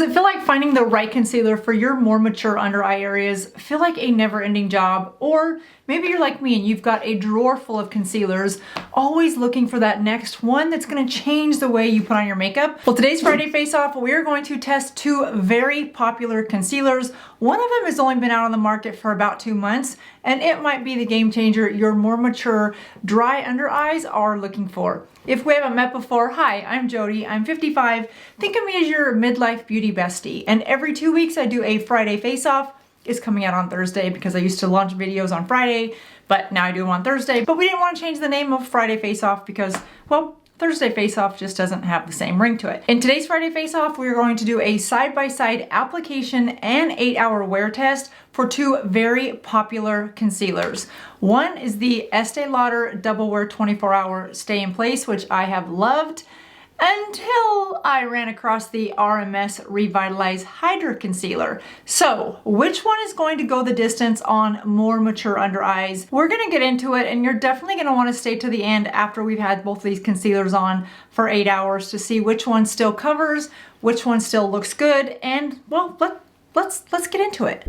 it feel like finding the right concealer for your more mature under eye areas feel like a never-ending job? Or maybe you're like me and you've got a drawer full of concealers, always looking for that next one that's gonna change the way you put on your makeup. Well, today's Friday Face Off, we're going to test two very popular concealers. One of them has only been out on the market for about 2 months, and it might be the game changer your more mature dry under eyes are looking for. If we haven't met before, hi, I'm Jody, I'm 55. Think of me as your midlife beauty bestie. And every 2 weeks I do a Friday Face Off. It's coming out on Thursday because I used to launch videos on Friday, but now I do them on Thursday. But we didn't want to change the name of Friday Face Off because, well, Thursday Face Off just doesn't have the same ring to it. In today's Friday Face Off, we're going to do a side-by-side application and 8-hour wear test for two very popular concealers. One is the Estee Lauder Double Wear 24-Hour Stay in Place, which I have loved until I ran across the RMS Revitalize Hydra Concealer. So, which one is going to go the distance on more mature under eyes? We're gonna get into it, and you're definitely gonna wanna stay to the end after we've had both of these concealers on for 8 hours to see which one still covers, which one still looks good, and well, let's get into it.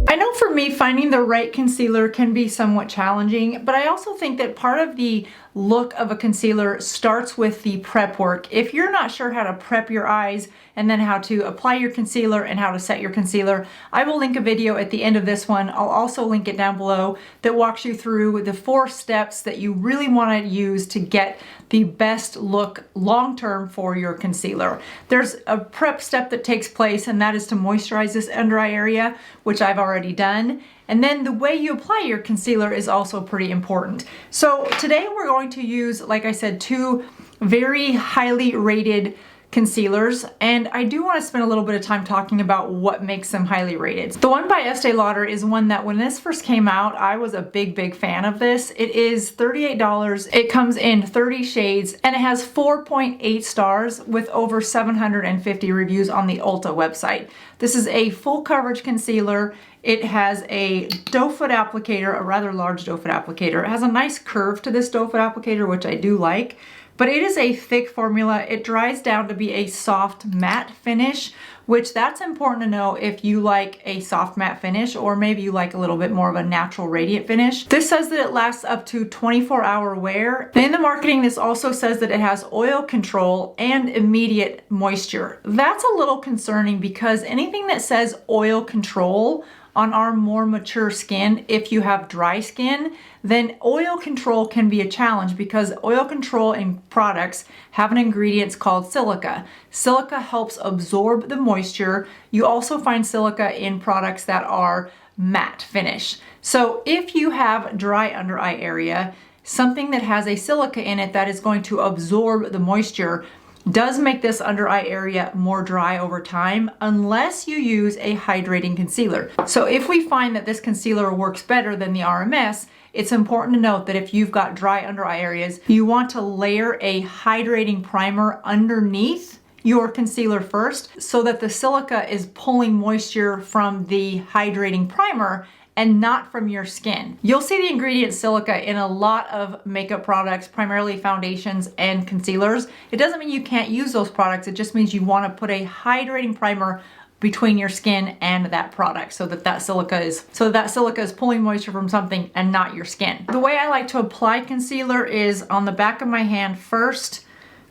I know for me, finding the right concealer can be somewhat challenging, but I also think that part of the look of a concealer starts with the prep work. If you're not sure how to prep your eyes and then how to apply your concealer and how to set your concealer, I will link a video at the end of this one. I'll also link it down below that walks you through the 4 steps that you really want to use to get the best look long-term for your concealer. There's a prep step that takes place, and that is to moisturize this under eye area, which I've already done. And then the way you apply your concealer is also pretty important. So today we're going to use, like I said, two very highly rated concealers, and I do want to spend a little bit of time talking about what makes them highly rated. The one by Estee Lauder is one that when this first came out, I was a big fan of this. It is $38. It comes in 30 shades, and it has 4.8 stars with over 750 reviews on the Ulta website. This is a full coverage concealer. It has a doe foot applicator, a rather large doe foot applicator. It has a nice curve to this doe foot applicator, which I do like. But it is a thick formula. It dries down to be a soft matte finish, which that's important to know if you like a soft matte finish, or maybe you like a little bit more of a natural radiant finish. This says that it lasts up to 24-hour wear. In the marketing, this also says that it has oil control and immediate moisture. That's a little concerning because anything that says oil control on our more mature skin, if you have dry skin, then oil control can be a challenge because oil control in products have an ingredient called silica. Silica helps absorb the moisture. You also find silica in products that are matte finish. So if you have dry under eye area, something that has a silica in it that is going to absorb the moisture does make this under eye area more dry over time unless you use a hydrating concealer. So if we find that this concealer works better than the RMS, it's important to note that if you've got dry under eye areas, you want to layer a hydrating primer underneath your concealer first so that the silica is pulling moisture from the hydrating primer and not from your skin. You'll see the ingredient silica in a lot of makeup products, primarily foundations and concealers. It doesn't mean you can't use those products, it just means you want to put a hydrating primer between your skin and that product so that silica is pulling moisture from something and not your skin. The way I like to apply concealer is on the back of my hand first,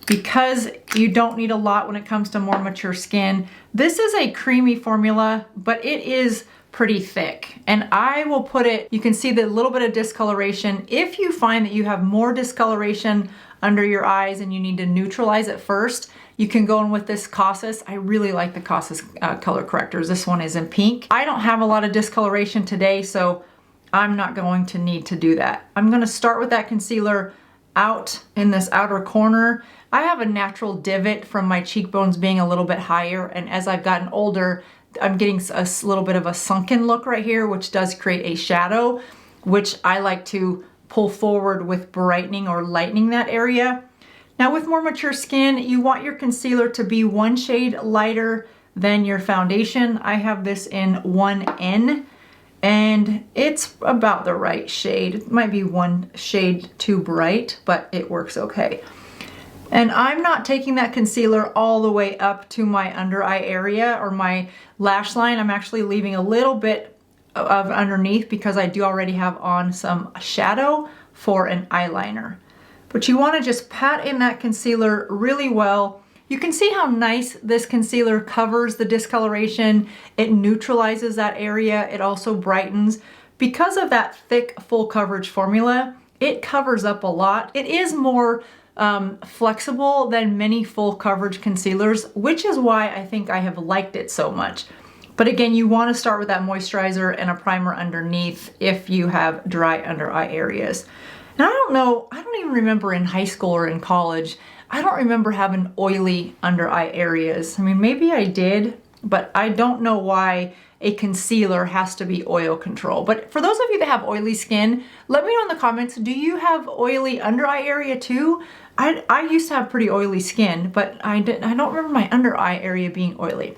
because you don't need a lot when it comes to more mature skin. This is a creamy formula, but it is pretty thick, and I will put it, you can see the little bit of discoloration. If you find that you have more discoloration under your eyes and you need to neutralize it first, you can go in with this Cossus. I really like the Cossus color correctors. This one is in pink. I don't have a lot of discoloration today, so I'm not going to need to do that. I'm gonna start with that concealer out in this outer corner. I have a natural divot from my cheekbones being a little bit higher, and as I've gotten older, I'm getting a little bit of a sunken look right here, which does create a shadow, which I like to pull forward with brightening or lightening that area. Now with more mature skin, you want your concealer to be 1 shade lighter than your foundation. I have this in 1N, and it's about the right shade. It might be 1 shade too bright, but it works okay. And I'm not taking that concealer all the way up to my under eye area or my lash line. I'm actually leaving a little bit of underneath because I do already have on some shadow for an eyeliner. But you want to just pat in that concealer really well. You can see how nice this concealer covers the discoloration. It neutralizes that area. It also brightens. Because of that thick full coverage formula, it covers up a lot. It is more flexible than many full coverage concealers, which is why I think I have liked it so much. But again, you want to start with that moisturizer and a primer underneath if you have dry under eye areas. And I don't even remember in high school or in college, I don't remember having oily under eye areas. I mean, maybe I did, but I don't know why a concealer has to be oil control. But for those of you that have oily skin, let me know in the comments, do you have oily under eye area too? I used to have pretty oily skin, but I don't remember my under eye area being oily.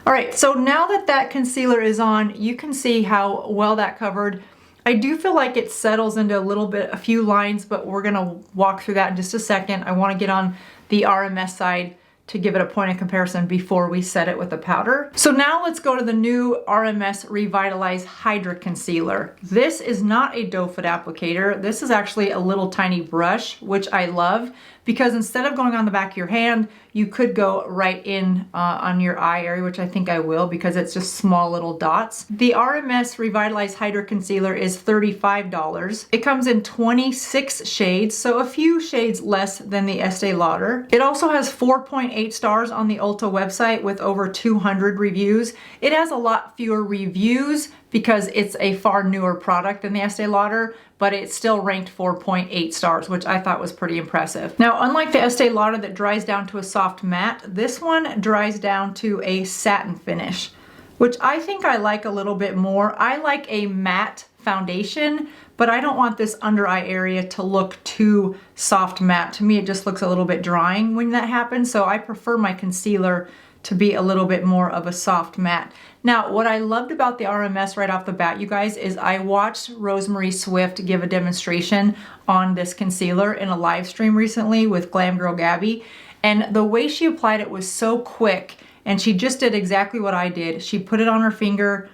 All right, so now that that concealer is on, you can see how well that covered. I do feel like it settles into a few lines, but we're gonna walk through that in just a second. I wanna get on the RMS side to give it a point of comparison before we set it with the powder. So now let's go to the new RMS Revitalize Hydra Concealer. This is not a doe foot applicator. This is actually a little tiny brush, which I love because instead of going on the back of your hand, you could go right in on your eye area, which I think I will because it's just small little dots. The RMS Revitalize Hydra Concealer is $35. It comes in 26 shades, so a few shades less than the Estee Lauder. It also has 4.8 stars on the Ulta website with over 200 reviews. It has a lot fewer reviews because it's a far newer product than the Estee Lauder, but it still ranked 4.8 stars, which I thought was pretty impressive. Now, unlike the Estee Lauder that dries down to a soft matte, this one dries down to a satin finish, which I think I like a little bit more. I like a matte foundation, but I don't want this under eye area to look too soft matte. To me, it just looks a little bit drying when that happens, so I prefer my concealer to be a little bit more of a soft matte. Now, what I loved about the RMS right off the bat, you guys, is I watched Rosemary Swift give a demonstration on this concealer in a live stream recently with Glam Girl Gabby, and the way she applied it was so quick, and she just did exactly what I did. She put it on her finger,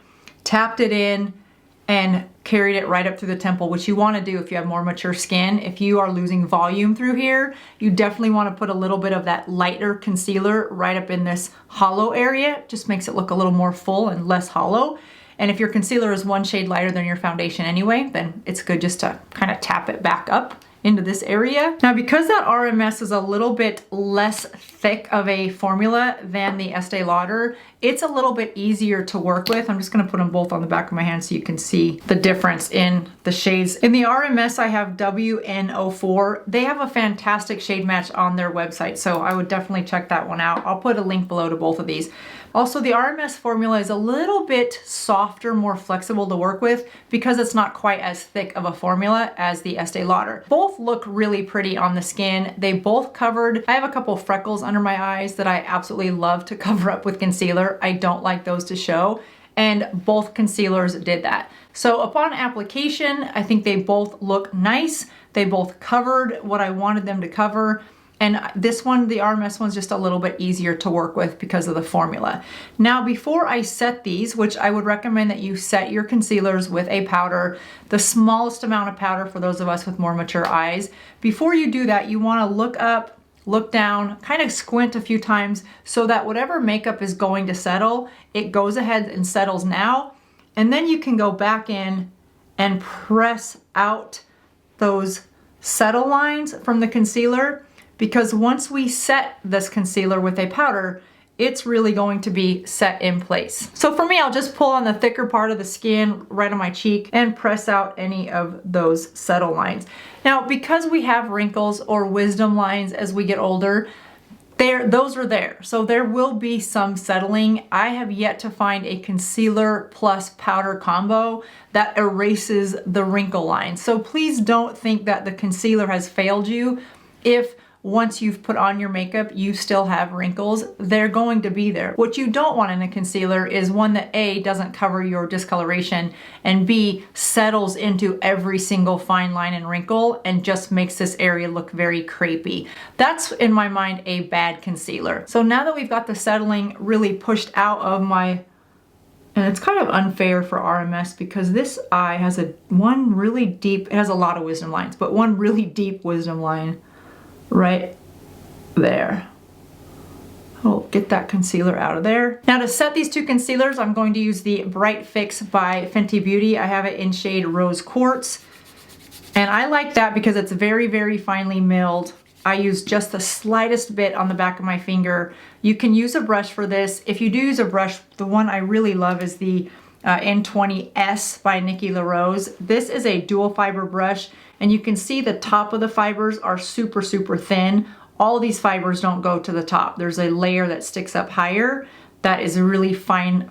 tapped it in, and carried it right up through the temple, which you want to do if you have more mature skin. If you are losing volume through here, you definitely want to put a little bit of that lighter concealer right up in this hollow area. It just makes it look a little more full and less hollow. And if your concealer is one shade lighter than your foundation anyway, then it's good just to kind of tap it back up into this area. Now, because that RMS is a little bit less thick of a formula than the Estee Lauder, it's a little bit easier to work with. I'm just gonna put them both on the back of my hand so you can see the difference in the shades. In the RMS, I have WN04. They have a fantastic shade match on their website, so I would definitely check that one out. I'll put a link below to both of these. Also, the RMS formula is a little bit softer, more flexible to work with because it's not quite as thick of a formula as the Estee Lauder. Both look really pretty on the skin. They both covered. I have a couple freckles under my eyes that I absolutely love to cover up with concealer. I don't like those to show, and both concealers did that. So upon application, I think they both look nice. They both covered what I wanted them to cover. And this one, the RMS one's just a little bit easier to work with because of the formula. Now, before I set these, which I would recommend that you set your concealers with a powder, the smallest amount of powder for those of us with more mature eyes. Before you do that, you wanna look up, look down, kind of squint a few times so that whatever makeup is going to settle, it goes ahead and settles now. And then you can go back in and press out those settle lines from the concealer, because once we set this concealer with a powder, it's really going to be set in place. So for me, I'll just pull on the thicker part of the skin right on my cheek and press out any of those settle lines. Now, because we have wrinkles or wisdom lines as we get older, those are there. So there will be some settling. I have yet to find a concealer plus powder combo that erases the wrinkle line. So please don't think that the concealer has failed you if once you've put on your makeup, you still have wrinkles. They're going to be there. What you don't want in a concealer is one that A, doesn't cover your discoloration, and B, settles into every single fine line and wrinkle and just makes this area look very crepey. That's, in my mind, a bad concealer. So now that we've got the settling really pushed out of my, and it's kind of unfair for RMS because this eye has one really deep, it has a lot of wisdom lines, but one really deep wisdom line right there. I'll get that concealer out of there. Now to set these two concealers, I'm going to use the Bright Fix by Fenty Beauty. I have it in shade Rose Quartz. And I like that because it's very, very finely milled. I use just the slightest bit on the back of my finger. You can use a brush for this. If you do use a brush, the one I really love is the N20S by Nikki LaRose. This is a dual fiber brush, and you can see the top of the fibers are super, super thin. All these fibers don't go to the top. There's a layer that sticks up higher that is really fine,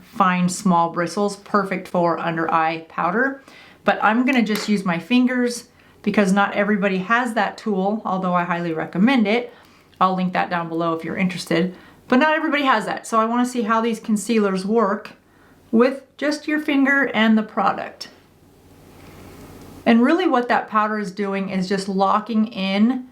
small bristles, perfect for under eye powder. But I'm gonna just use my fingers because not everybody has that tool, although I highly recommend it. I'll link that down below if you're interested. But not everybody has that. So I wanna see how these concealers work with just your finger and the product. And really what that powder is doing is just locking in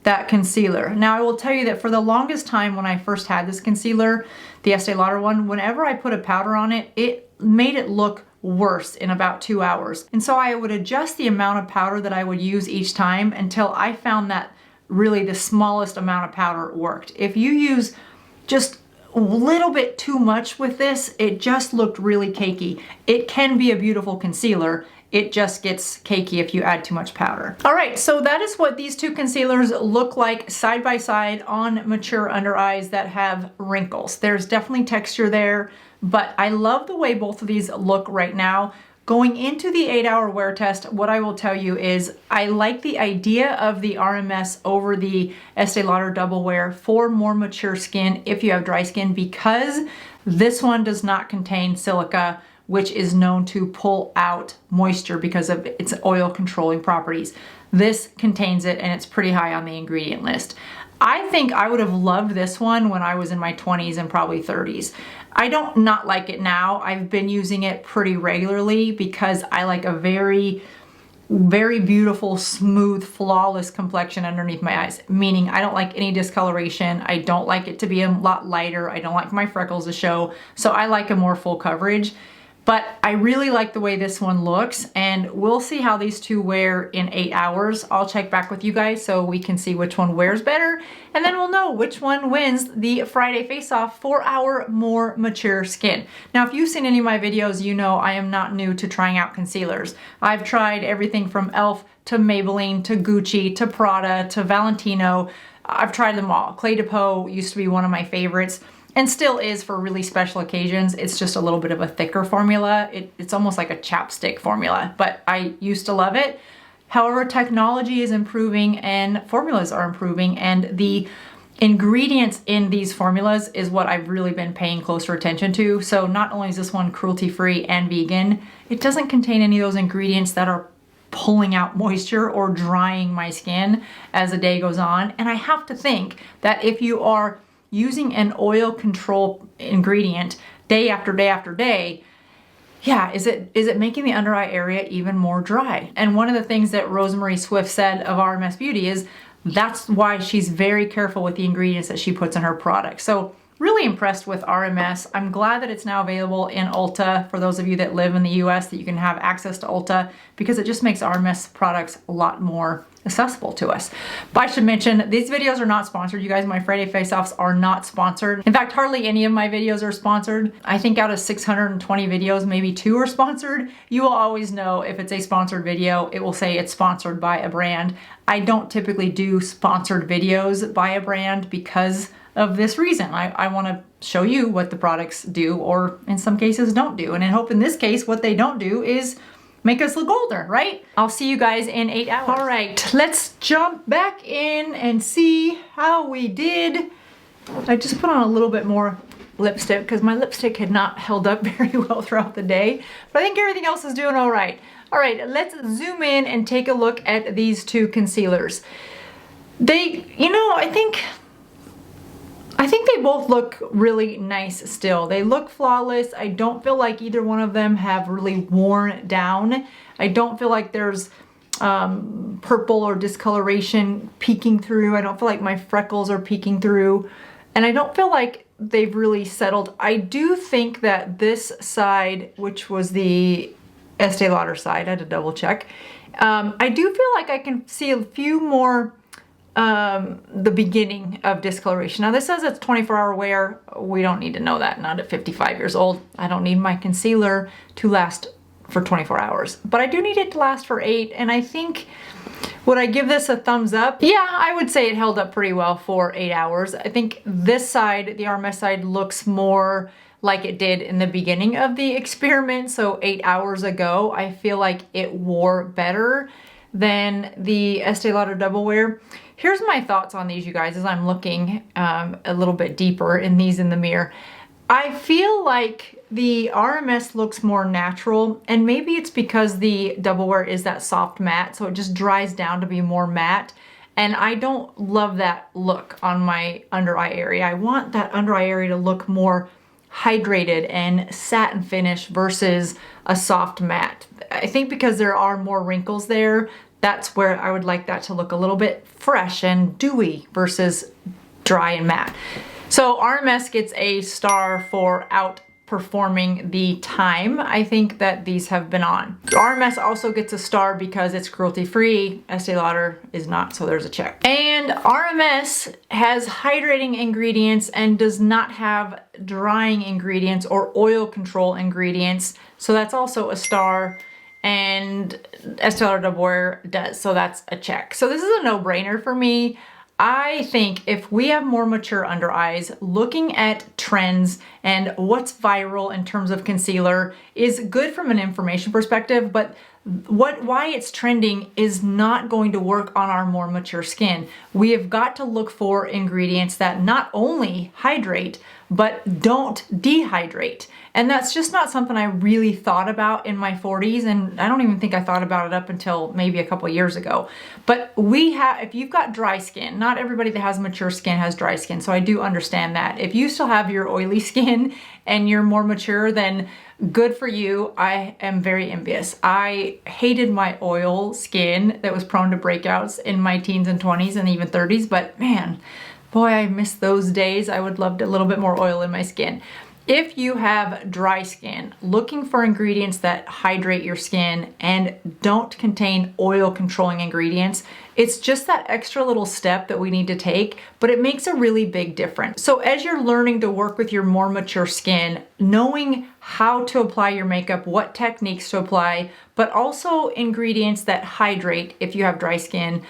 that concealer. Now I will tell you that for the longest time when I first had this concealer, the Estee Lauder one, whenever I put a powder on it, it made it look worse in about 2 hours. And so I would adjust the amount of powder that I would use each time until I found that really the smallest amount of powder worked. If you use just a little bit too much with this, it just looked really cakey. It can be a beautiful concealer. It just gets cakey if you add too much powder. All right, so that is what these two concealers look like side by side on mature under eyes that have wrinkles. There's definitely texture there, but I love the way both of these look right now. Going into the 8-hour wear test, what I will tell you is I like the idea of the RMS over the Estee Lauder Double Wear for more mature skin if you have dry skin, because this one does not contain silica, which is known to pull out moisture because of its oil controlling properties. This contains it and it's pretty high on the ingredient list. I think I would have loved this one when I was in my 20s and probably 30s. I don't not like it now. I've been using it pretty regularly because I like a very, very beautiful, smooth, flawless complexion underneath my eyes. Meaning I don't like any discoloration. I don't like it to be a lot lighter. I don't like my freckles to show. So I like a more full coverage. But I really like the way this one looks, and we'll see how these two wear in 8 hours. I'll check back with you guys so we can see which one wears better, and then we'll know which one wins the Friday face-off for our more mature skin. Now, if you've seen any of my videos, you know I am not new to trying out concealers. I've tried everything from e.l.f. to Maybelline to Gucci to Prada to Valentino. I've tried them all. Clé de Peau used to be one of my favorites, and still is for really special occasions. It's just a little bit of a thicker formula. It's almost like a chapstick formula, but I used to love it. However, technology is improving and formulas are improving, and the ingredients in these formulas is what I've really been paying closer attention to. So not only is this one cruelty-free and vegan, it doesn't contain any of those ingredients that are pulling out moisture or drying my skin as the day goes on. And I have to think that if you are using an oil control ingredient day after day after day, yeah, is it making the under eye area even more dry? And one of the things that Rosemary Swift said of RMS Beauty is that's why she's very careful with the ingredients that she puts in her product. So really impressed with RMS. I'm glad that it's now available in Ulta for those of you that live in the US, that you can have access to Ulta, because it just makes RMS products a lot more accessible to us. But I should mention, these videos are not sponsored. You guys, my Friday face-offs are not sponsored. In fact, hardly any of my videos are sponsored. I think out of 620 videos, maybe 2 are sponsored. You will always know if it's a sponsored video, it will say it's sponsored by a brand. I don't typically do sponsored videos by a brand because of this reason. I want to show you what the products do, or in some cases don't do. And I hope in this case, what they don't do is make us look older, right? I'll see you guys in 8 hours. All right, let's jump back in and see how we did. I just put on a little bit more lipstick because my lipstick had not held up very well throughout the day, but I think everything else is doing all right. All right, let's zoom in and take a look at these two concealers. They, you know, I think they both look really nice still. They look flawless. I don't feel like either one of them have really worn down. I don't feel like there's purple or discoloration peeking through. I don't feel like my freckles are peeking through. And I don't feel like they've really settled. I do think that this side, which was the Estee Lauder side, I had to double check. I do feel like I can see a few more the beginning of discoloration. Now this says it's 24-hour wear. We don't need to know that, not at 55 years old. I don't need my concealer to last for 24 hours, but I do need it to last for 8. And I think, would I give this a thumbs up? Yeah, I would say it held up pretty well for 8 hours. I think this side, the RMS side, looks more like it did in the beginning of the experiment. So 8 hours ago, I feel like it wore better than the Estee Lauder Double Wear. Here's my thoughts on these, you guys, as I'm looking a little bit deeper in these in the mirror. I feel like the RMS looks more natural, and maybe it's because the Double Wear is that soft matte, so it just dries down to be more matte. And I don't love that look on my under eye area. I want that under eye area to look more hydrated and satin finish versus a soft matte. I think because there are more wrinkles there, that's where I would like that to look a little bit fresh and dewy versus dry and matte. So RMS gets a star for outperforming the time I think that these have been on. RMS also gets a star because it's cruelty-free. Estee Lauder is not, so there's a check. And RMS has hydrating ingredients and does not have drying ingredients or oil control ingredients, so that's also a star. And Estee Lauder Double Wear does, so that's a check. So this is a no-brainer for me. I think if we have more mature under eyes, looking at trends and what's viral in terms of concealer is good from an information perspective, but why it's trending is not going to work on our more mature skin. We have got to look for ingredients that not only hydrate, but don't dehydrate. And that's just not something I really thought about in my 40s, and I don't even think I thought about it up until maybe a couple years ago. But if you've got dry skin, not everybody that has mature skin has dry skin, so I do understand that. If you still have your oily skin and you're more mature, then good for you. I am very envious. I hated my oil skin that was prone to breakouts in my teens and 20s and even 30s, but man, boy, I miss those days. I would love a little bit more oil in my skin. If you have dry skin, looking for ingredients that hydrate your skin and don't contain oil controlling ingredients, it's just that extra little step that we need to take, but it makes a really big difference. So as you're learning to work with your more mature skin, knowing how to apply your makeup, what techniques to apply, but also ingredients that hydrate if you have dry skin,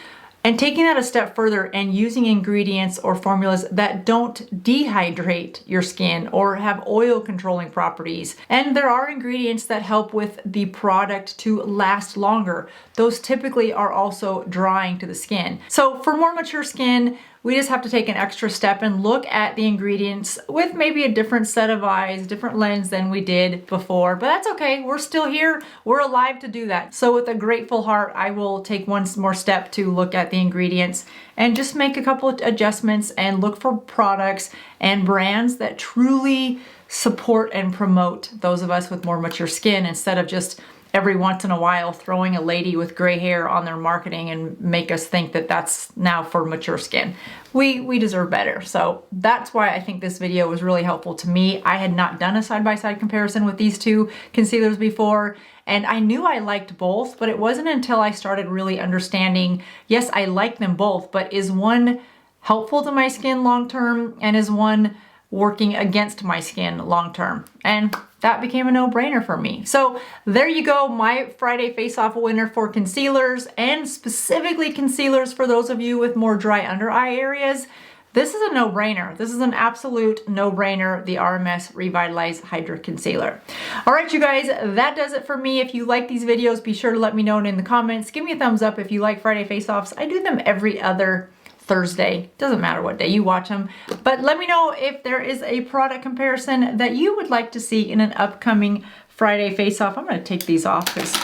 and taking that a step further and using ingredients or formulas that don't dehydrate your skin or have oil controlling properties. And there are ingredients that help with the product to last longer. Those typically are also drying to the skin. So for more mature skin, we just have to take an extra step and look at the ingredients with maybe a different set of eyes, different lens than we did before, but that's okay. We're still here. We're alive to do that. So with a grateful heart, I will take one more step to look at the ingredients and just make a couple of adjustments and look for products and brands that truly support and promote those of us with more mature skin instead of just every once in a while throwing a lady with gray hair on their marketing and make us think that that's now for mature skin. We deserve better. So that's why I think this video was really helpful to me. I had not done a side-by-side comparison with these two concealers before, and I knew I liked both, but it wasn't until I started really understanding, yes, I like them both, but is one helpful to my skin long-term and is one working against my skin long-term? And that became a no-brainer for me. So there you go, my Friday face-off winner for concealers, and specifically concealers for those of you with more dry under eye areas. This is a no-brainer. This is an absolute no-brainer, the RMS Revitalize Hydra Concealer. All right, you guys, that does it for me. If you like these videos, be sure to let me know in the comments. Give me a thumbs up if you like Friday face-offs. I do them every other Thursday. Doesn't matter what day you watch them, but let me know if there is a product comparison that you would like to see in an upcoming Friday face-off. I'm going to take these off because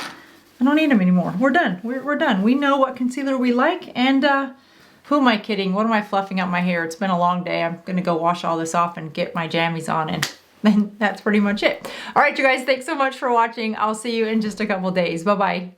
I don't need them anymore. We're done. We're done. We know what concealer we like, and who am I kidding? What am I fluffing up my hair? It's been a long day. I'm gonna go wash all this off and get my jammies on, and then that's pretty much it. All right, you guys, thanks so much for watching. I'll see you in just a couple days. Bye-bye.